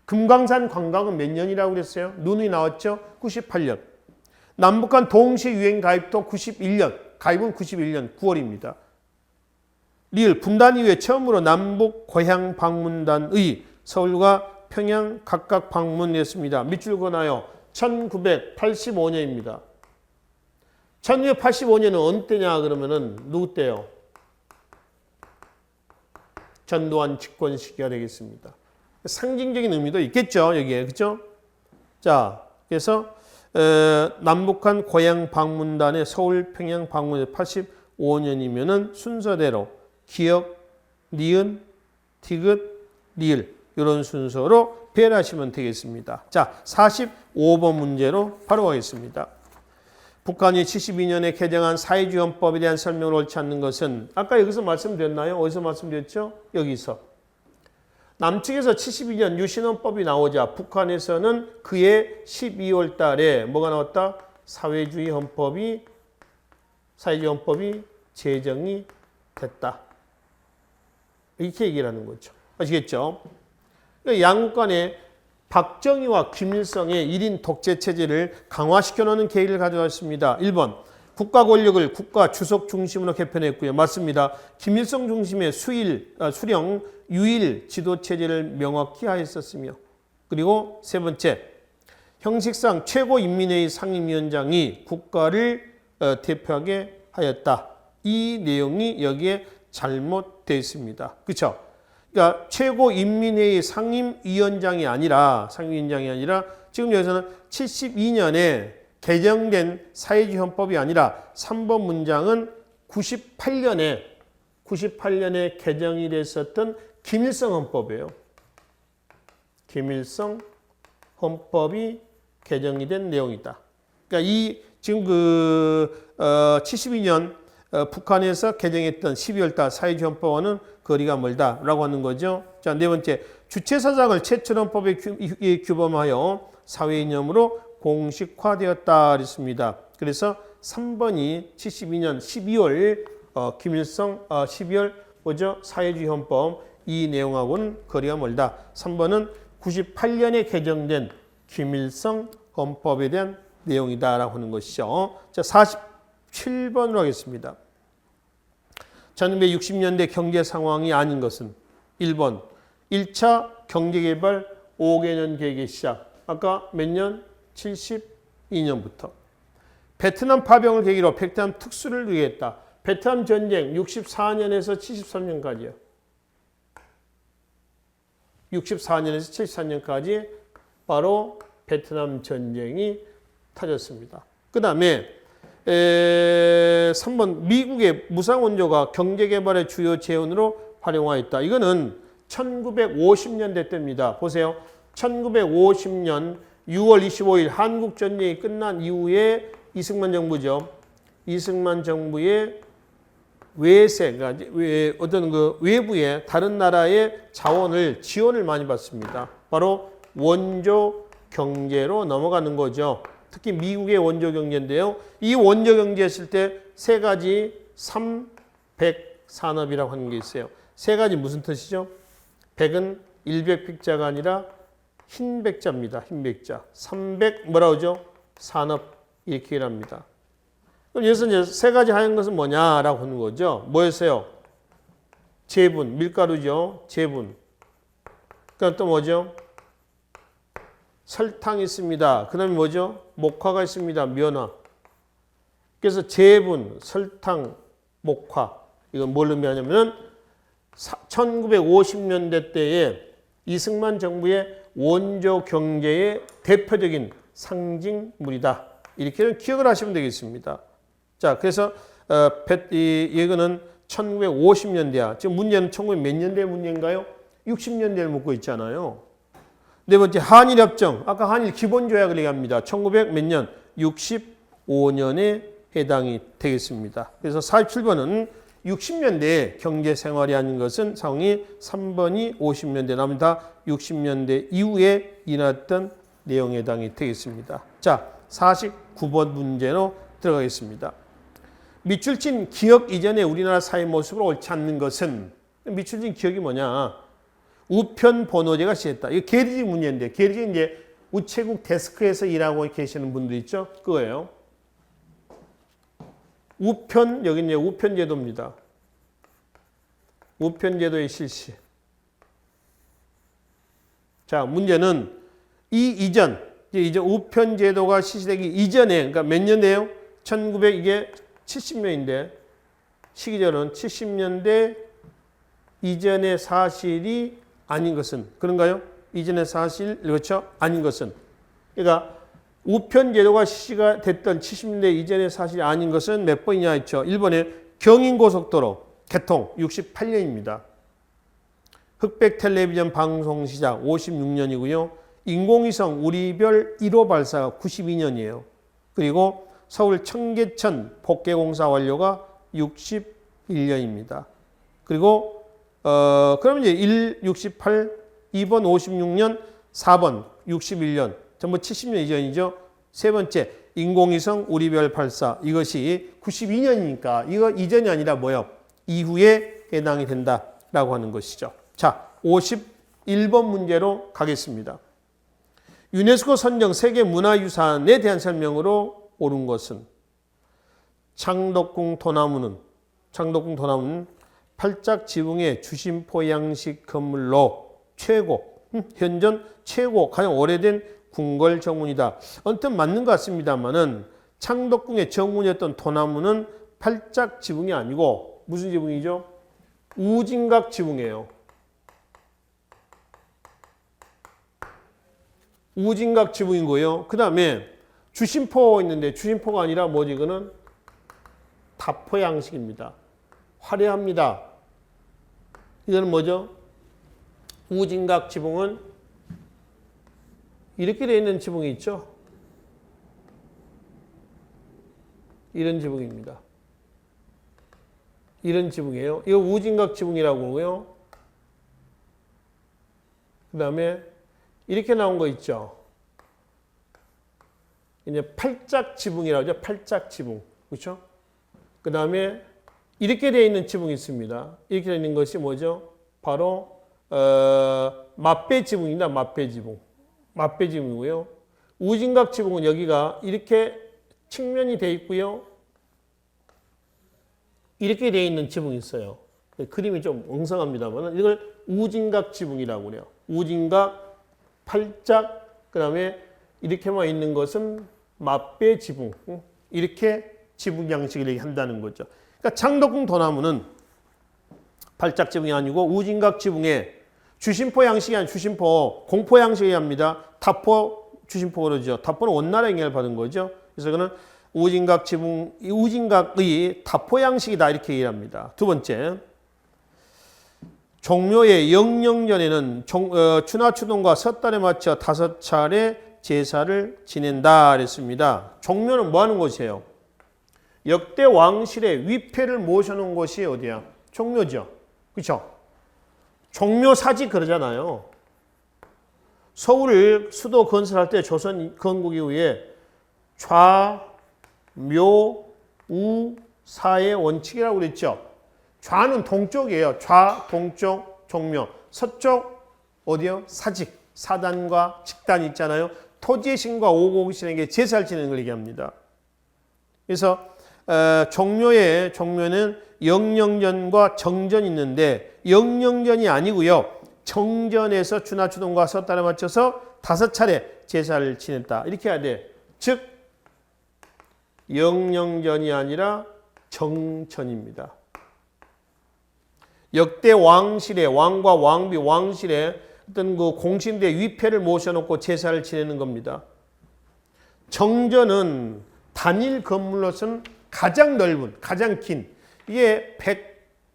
금강산 관광은 몇 년이라고 그랬어요? 눈이 나왔죠? 98년. 남북 간 동시 유엔 가입도 91년. 가입은 91년 9월입니다. 리을 분단 이후에 처음으로 남북 고향 방문단의 서울과 평양 각각 방문했습니다. 밑줄 그어놔요. 1985년입니다. 1985년은 어느 때냐 그러면은 누구 때요? 전두환 집권 시기가 되겠습니다. 상징적인 의미도 있겠죠, 여기에. 그렇죠? 자, 그래서 남북한 고향 방문단의 서울 평양 방문에 85년이면은 순서대로 기역, 니은, 디귿, 리을 이런 순서로 배열하시면 되겠습니다. 자, 45번 문제로 바로 가겠습니다. 북한이 72년에 개정한 사회주의 헌법에 대한 설명을 옳지 않는 것은 아까 여기서 말씀드렸나요? 어디서 말씀드렸죠? 여기서. 남측에서 72년 유신헌법이 나오자 북한에서는 그해 12월 달에 뭐가 나왔다? 사회주의 헌법이 제정이 됐다. 이렇게 얘기를 하는 거죠. 아시겠죠? 양국 간에 박정희와 김일성의 1인 독재 체제를 강화시켜놓는 계획을 가져왔습니다. 1번, 국가 권력을 국가 주석 중심으로 개편했고요. 맞습니다. 김일성 중심의 수령, 유일 지도 체제를 명확히 하였었으며, 그리고 세 번째, 형식상 최고인민회의 상임위원장이 국가를 대표하게 하였다. 이 내용이 여기에 잘못되어 있습니다. 그렇죠? 그러니까 최고인민회의 상임위원장이 아니라 지금 여기서는 72년에 개정된 사회주의 헌법이 아니라 3번 문장은 98년에 개정이 됐었던 김일성 헌법이에요. 김일성 헌법이 개정이 된 내용이다. 그러니까 이 지금 72년 북한에서 개정했던 12월달 사회주의 헌법과는 거리가 멀다라고 하는 거죠. 자, 네 번째, 주체사상을 최초헌법에 규범하여 사회 이념으로 공식화되었다 그랬습니다. 그래서 3번이 72년 12월 김일성 12월 뭐죠? 사회주의 헌법 이 내용하고는 거리가 멀다. 3번은 98년에 개정된 김일성 헌법에 대한 내용이다라고 하는 것이죠. 자, 47번으로 하겠습니다. 1960년대 경제 상황이 아닌 것은 1번 1차 경제개발 5개년 계획의 시작. 아까 몇 년? 72년부터. 베트남 파병을 계기로 베트남 특수를 누리겠다. 베트남 전쟁 64년에서 73년까지요. 64년에서 74년까지 바로 베트남 전쟁이 터졌습니다. 그 다음에 3번 미국의 무상원조가 경제개발의 주요 재원으로 활용하였다. 이거는 1950년대 때입니다. 보세요. 1950년 6월 25일 한국전쟁이 끝난 이후에 이승만 정부죠. 이승만 정부의 외세, 그러니까 어떤 그 외부의 다른 나라의 자원을 지원을 많이 받습니다. 바로 원조 경제로 넘어가는 거죠. 특히 미국의 원조 경제인데요. 이 원조 경제 했을 때 세 가지 300 산업이라고 하는 게 있어요. 세 가지 무슨 뜻이죠? 100은 일백백자가 아니라 흰백자입니다. 흰백자. 300 뭐라고 하죠? 산업 이렇게 얘기를 합니다. 그럼 여기서 이제 세 가지 하는 것은 뭐냐라고 하는 거죠. 뭐였어요? 제분, 밀가루죠. 제분. 그다음 또 뭐죠? 설탕이 있습니다. 그 다음에 뭐죠? 목화가 있습니다. 면화. 그래서 제분, 설탕, 목화. 이건 뭘 의미하냐면은 1950년대 때에 이승만 정부의 원조 경제의 대표적인 상징물이다. 이렇게 기억을 하시면 되겠습니다. 자, 그래서 이거는 1950년대야. 지금 문제는 1900 몇 년대 문제인가요? 60년대를 묻고 있잖아요. 네 번째, 한일협정. 아까 한일 기본조약을 얘기합니다. 1900 몇 년? 65년에 해당이 되겠습니다. 그래서 47번은 60년대에 경제생활이 아닌 것은 상황이 3번이 50년대, 남은 다 60년대 이후에 일어났던 내용에 해당이 되겠습니다. 자, 49번 문제로 들어가겠습니다. 밑줄진 기억 이전의 우리나라 사회 모습을 옳지 않는 것은, 밑줄진 기억이 뭐냐? 우편 번호제가 시했다. 이거 계리직 문제인데, 계리직 이제 우체국 데스크에서 일하고 계시는 분들 있죠? 그거예요. 우편, 여기 이제 우편제도입니다. 우편제도의 실시. 자, 문제는 이 이전, 이제 우편제도가 실시되기 이전에, 그러니까 몇 년대요? 1970년인데, 시기절은 70년대 이전의 사실이 아닌 것은, 그런가요? 이전의 사실, 그렇죠? 아닌 것은. 그러니까 우편제도가 실시가 됐던 70년대 이전의 사실이 아닌 것은 몇 번이냐 했죠? 1번에 경인고속도로 개통 68년입니다. 흑백 텔레비전 방송 시작 56년이고요. 인공위성 우리별 1호 발사가 92년이에요. 그리고 서울 청계천 복개공사 완료가 61년입니다. 그리고 그럼 이제 1, 68, 2번 56년, 4번 61년, 전부 70년 이전이죠. 세 번째, 인공위성 우리별 발사. 이것이 92년이니까 이거 이전이 아니라 뭐요? 이후에 해당이 된다라고 하는 것이죠. 자, 51번 문제로 가겠습니다. 유네스코 선정 세계문화유산에 대한 설명으로 옳은 것은 창덕궁 도나무는 팔짝 지붕의 주심포 양식 건물로 최고, 현존 최고 가장 오래된 궁궐 정문이다. 언뜻 맞는 것 같습니다만은 창덕궁의 정문이었던 도나무는 팔짝 지붕이 아니고 무슨 지붕이죠? 우진각 지붕이에요. 우진각 지붕이고요. 그 다음에 주심포 있는데 주심포가 아니라 뭐지? 이거는 다포 양식입니다. 화려합니다. 이거는 뭐죠? 우진각 지붕은 이렇게 되어 있는 지붕이 있죠. 이런 지붕입니다. 이런 지붕이에요. 이거 우진각 지붕이라고 하고요. 그 다음에 이렇게 나온 거 있죠. 이제 팔짝 지붕이라고 하죠. 팔짝 지붕. 그렇죠? 그 다음에 이렇게 되어 있는 지붕이 있습니다. 이렇게 되어 있는 것이 뭐죠? 바로 맞배 지붕입니다. 맞배 지붕. 맞배 지붕이고요. 우진각 지붕은 여기가 이렇게 측면이 되어 있고요. 이렇게 되어 있는 지붕이 있어요. 그림이 좀 엉성합니다만 이걸 우진각 지붕이라고 그래요. 우진각, 팔짝, 그 다음에 이렇게만 있는 것은 맞배 지붕. 이렇게 지붕 양식을 한다는 거죠. 그러니까 창덕궁 도나무는 팔짝 지붕이 아니고 우진각 지붕에 주심포 양식이 아니라 주심포, 공포 양식이 합니다. 다포, 주심포 그러죠. 다포는 원나라 영향을 받은 거죠. 그래서 그는 우진각 지붕, 우진각의 다포 양식이다 이렇게 얘기합니다. 두 번째, 종묘의 영령전에는 추나추동과 섣달에 맞춰 5차례 제사를 지낸다 그랬습니다. 종묘는 뭐 하는 곳이에요? 역대 왕실의 위패를 모셔놓은 곳이 어디야? 종묘죠. 그렇죠? 종묘 사직 그러잖아요. 서울을 수도 건설할 때 조선 건국 이후에 좌, 묘, 우, 사의 원칙이라고 그랬죠. 좌는 동쪽이에요. 좌, 동쪽, 종묘. 서쪽 어디요? 사직, 사단과 직단이 있잖아요. 토지의 신과 오곡의 신에게 제사를 지내는 걸 얘기합니다. 그래서 종묘는 영령전과 정전이 있는데 영령전이 아니고요. 정전에서 추나추동과 섣달에 맞춰서 5차례 제사를 지냈다. 이렇게 해야 돼. 즉 영령전이 아니라 정전입니다. 역대 왕실의 왕과 왕비 왕실의 어떤 그 공신대 위패를 모셔놓고 제사를 지내는 겁니다. 정전은 단일 건물로서는 가장 넓은, 가장 긴, 이게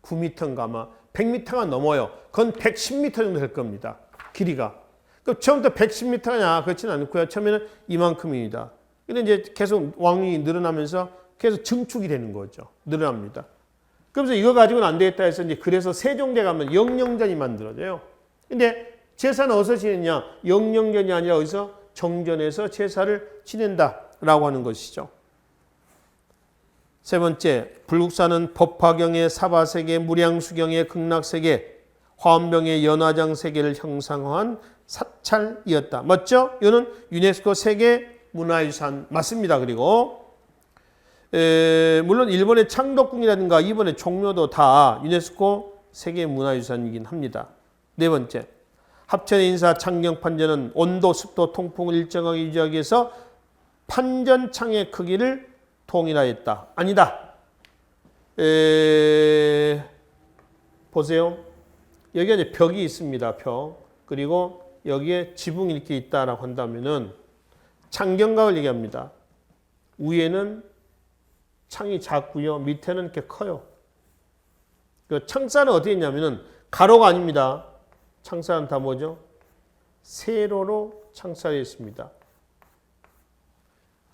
109m인가 아마 100m가 넘어요. 그건 110m 정도 될 겁니다. 길이가. 그럼 처음부터 110m냐? 그렇지는 않고요. 처음에는 이만큼입니다. 근데 이제 계속 왕이 늘어나면서 계속 증축이 되는 거죠. 늘어납니다. 그러면서 이거 가지고는 안 되겠다 해서 이제 그래서 세종대 가면 영령전이 만들어져요. 근데 제사는 어디서 지냈냐? 영령전이 아니라 어디서? 정전에서 제사를 지낸다라고 하는 것이죠. 세 번째, 불국사는 법화경의 사바세계, 무량수경의 극락세계, 화엄병의 연화장세계를 형상화한 사찰이었다. 맞죠? 이거는 유네스코 세계 문화유산 맞습니다. 그리고 물론 일본의 창덕궁이라든가 일본의 종묘도 다 유네스코 세계문화유산이긴 합니다. 네 번째, 합천의 인사 창경판전은 온도, 습도, 통풍을 일정하게 유지하기 위해서 판전창의 크기를 동일화했다. 아니다. 보세요. 여기에 이제 벽이 있습니다. 벽. 그리고 여기에 지붕이 이렇게 있다라고 한다면은 창경각을 얘기합니다. 위에는 창이 작고요. 밑에는 이렇게 커요. 그 창살은 어떻게 했냐면은 가로가 아닙니다. 창살은 다 뭐죠? 세로로 창살이 있습니다.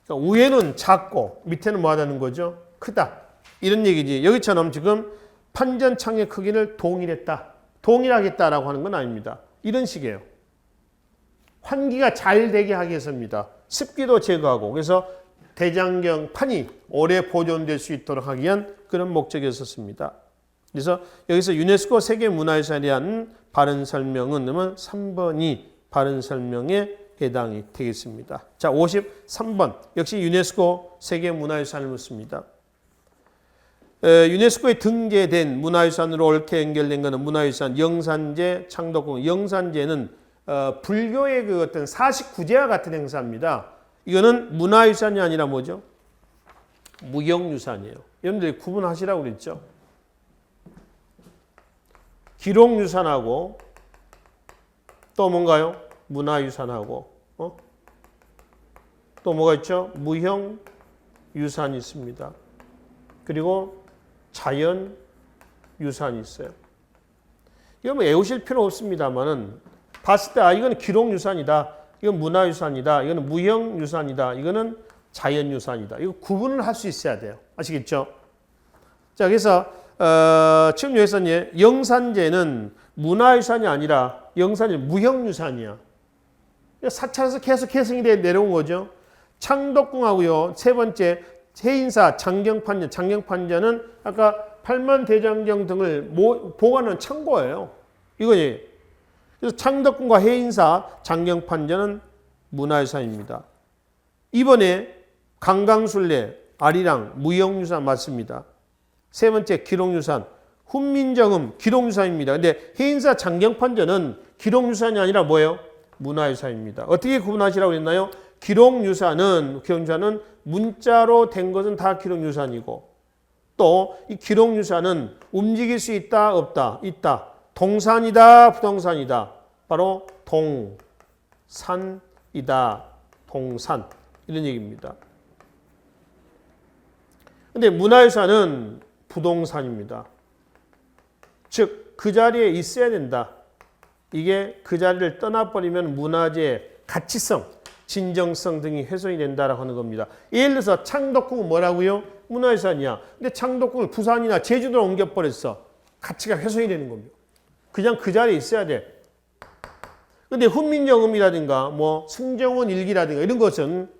그러니까 위에는 작고 밑에는 뭐 하다는 거죠? 크다. 이런 얘기지. 여기처럼 지금 판전창의 크기를 동일했다. 동일하겠다라고 하는 건 아닙니다. 이런 식이에요. 환기가 잘 되게 하기 위해서입니다. 습기도 제거하고 그래서 대장경 판이 오래 보존될 수 있도록 하기 위한 그런 목적이었습니다. 그래서 여기서 유네스코 세계문화유산에 대한 바른 설명은 그러면 3번이 바른 설명에 해당이 되겠습니다. 자, 53번 역시 유네스코 세계문화유산을 묻습니다. 유네스코에 등재된 문화유산으로 옳게 연결된 것은 문화유산 영산제, 창덕궁. 영산제는 불교의 그 어떤 49제와 같은 행사입니다. 이거는 문화유산이 아니라 뭐죠? 무형유산이에요. 여러분들이 구분하시라고 그랬죠? 기록유산하고 또 뭔가요? 문화유산하고 또 뭐가 있죠? 무형유산이 있습니다. 그리고 자연유산이 있어요. 이거 뭐 외우실 필요 없습니다만은 봤을 때 이거는 기록유산이다. 이건 문화유산이다. 이거는 무형유산이다. 이거는 자연유산이다. 이거 구분을 할 수 있어야 돼요. 아시겠죠? 자, 그래서 지금 여기서 영산제는 문화유산이 아니라 영산제 무형유산이야. 사찰에서 계속 계승이 내려온 거죠. 창덕궁하고요. 세 번째 해인사 장경판전. 장경판전은 아까 팔만대장경 등을 보관하는 창고예요. 이거지. 그래서 창덕궁과 해인사 장경판전은 문화유산입니다. 이번에 강강술래, 아리랑, 무형유산 맞습니다. 세 번째 기록유산, 훈민정음 기록유산입니다. 근데 해인사 장경판전은 기록유산이 아니라 뭐예요? 문화유산입니다. 어떻게 구분하시라고 했나요? 기록유산은 문자로 된 것은 다 기록유산이고 또 이 기록유산은 움직일 수 있다 없다? 있다. 동산이다 부동산이다. 바로 동산이다. 동산 이런 얘기입니다. 근데 문화유산은 부동산입니다. 즉 그 자리에 있어야 된다. 이게 그 자리를 떠나버리면 문화재의 가치성, 진정성 등이 훼손이 된다라고 하는 겁니다. 예를 들어서 창덕궁은 뭐라고요? 문화유산이야. 근데 창덕궁을 부산이나 제주도로 옮겨버렸어. 가치가 훼손이 되는 겁니다. 그냥 그 자리에 있어야 돼. 근데 훈민정음이라든가 뭐 승정원 일기라든가 이런 것은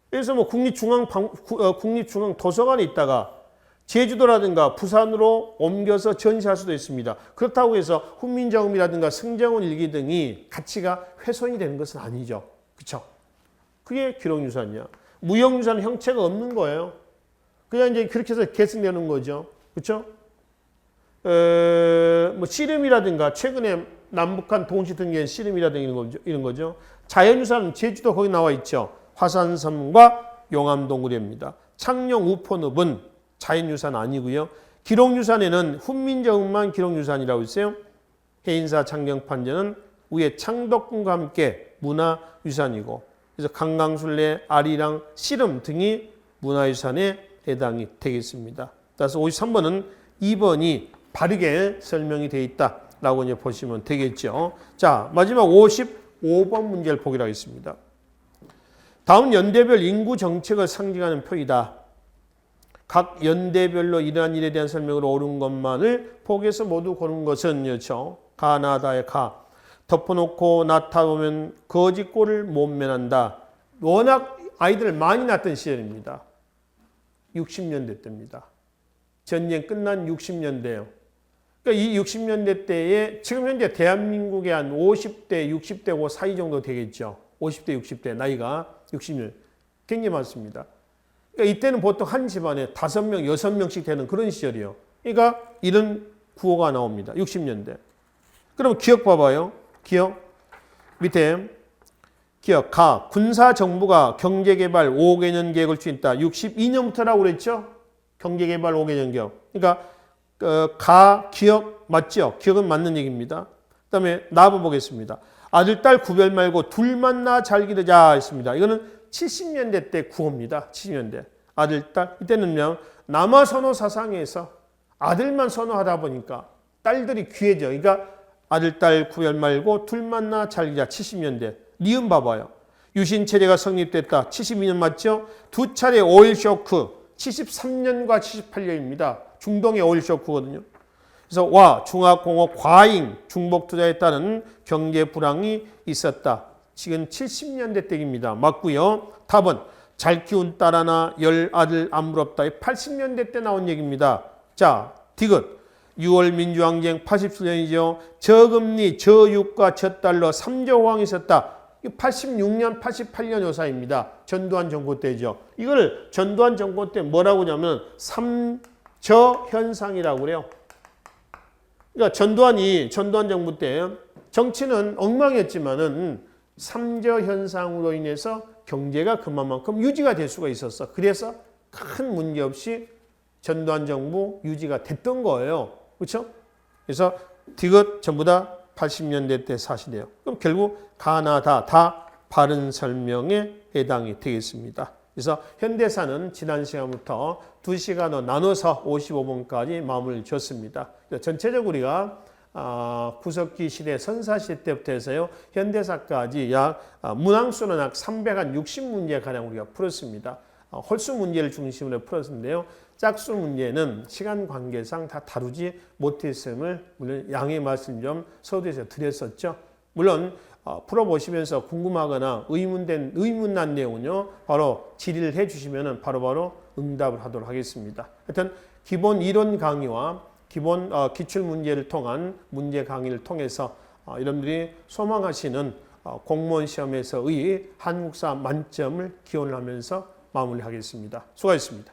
그래서 뭐 국립중앙도서관에 있다가 제주도라든가 부산으로 옮겨서 전시할 수도 있습니다. 그렇다고 해서 훈민정음이라든가 승정원 일기 등이 가치가 훼손이 되는 것은 아니죠. 그렇죠? 그게 기록유산이야. 무형유산은 형체가 없는 거예요. 그냥 이제 그렇게 해서 계승되는 거죠. 그렇죠? 뭐 씨름이라든가 최근에 남북한 동시 등기한 씨름이라든가 이런 거죠. 자연유산은 제주도 거기 나와 있죠. 화산섬과 용암동굴입니다. 창녕 우포늪은 자연유산 아니고요. 기록유산에는 훈민정음만 기록유산이라고 있어요. 해인사 창경판전은 위에 창덕궁과 함께 문화유산이고 그래서 강강술래, 아리랑, 씨름 등이 문화유산에 해당이 되겠습니다. 따라서 53번은 2번이 바르게 설명이 되어 있다라고 이제 보시면 되겠죠. 자, 마지막 55번 문제를 보기로 하겠습니다. 다음 연대별 인구 정책을 상징하는 표이다. 각 연대별로 이러한 일에 대한 설명으로 옳은 것만을 포기해서 모두 고른 것은 그렇죠. 가나다의 가. 덮어놓고 낳다보면 거짓골을 못 면한다. 워낙 아이들을 많이 낳던 시절입니다. 60년대 때입니다. 전쟁 끝난 60년대예요. 그러니까 이 60년대 때에 지금 현재 대한민국의 한 50대, 60대 그 사이 정도 되겠죠. 50대, 60대 나이가 60년 굉장히 많습니다. 그러니까 이때는 보통 한 집안에 5명, 6명씩 되는 그런 시절이에요. 그러니까 이런 구호가 나옵니다. 60년대. 그럼 기억 봐봐요. 기억. 밑에 기억. 군사정부가 경제개발 5개년 계획을 추진했다. 62년부터라고 그랬죠. 경제개발 5개년 계획. 그러니까 기억 맞죠? 기억은 맞는 얘기입니다. 그 다음에 나부 보겠습니다. 아들, 딸 구별 말고 둘만 낳아 잘 기르자 했습니다. 이거는 70년대 때 구호입니다. 70년대. 아들, 딸. 이때는요. 남아 선호 사상에서 아들만 선호하다 보니까 딸들이 귀해져. 그러니까 아들, 딸 구별 말고 둘만 낳아 잘 기르자. 70년대. 니은 봐봐요. 유신체제가 성립됐다. 72년 맞죠? 두 차례 오일 쇼크. 73년과 78년입니다. 중동의 오일 쇼크거든요. 그래서 중화공업 과잉 중복 투자에 따른 경제 불황이 있었다. 지금 70년대 때입니다. 맞고요. 답은 잘 키운 딸 하나 열 아들 안 부럽다. 80년대 때 나온 얘기입니다. 자, 디귿. 6월 민주항쟁 87년이죠. 저금리, 저유가, 저달러 3조 호황이 있었다. 86년, 88년 요사입니다. 전두환 정부 때죠. 이걸 전두환 정부 때 뭐라고 하냐면 3저 현상이라고 그래요. 그러니까 전두환 정부 때 정치는 엉망이었지만은 3저 현상으로 인해서 경제가 그만큼 유지가 될 수가 있었어. 그래서 큰 문제 없이 전두환 정부 유지가 됐던 거예요. 그렇죠? 그래서 디귿 전부 다 80년대 때 사실이에요. 그럼 결국 가나다 다 바른 설명에 해당이 되겠습니다. 그래서 현대사는 지난 시간부터 2시간으로 나눠서 55분까지 마무리를 줬습니다. 전체적으로 우리가 구석기 시대, 선사시대 때부터 해서요. 현대사까지 문항수는 약 360문제가량 우리가 풀었습니다. 홀수 문제를 중심으로 풀었는데요. 짝수 문제는 시간 관계상 다 다루지 못했음을 물론 양해 말씀 좀 서두에서 드렸었죠. 물론 풀어보시면서 궁금하거나 의문난 내용은요. 바로 질의를 해주시면 바로바로 응답을 하도록 하겠습니다. 하여튼 기본 이론 강의와 기본 기출문제를 통한 문제 강의를 통해서 여러분들이 소망하시는 공무원 시험에서의 한국사 만점을 기원하면서 마무리하겠습니다. 수고하셨습니다.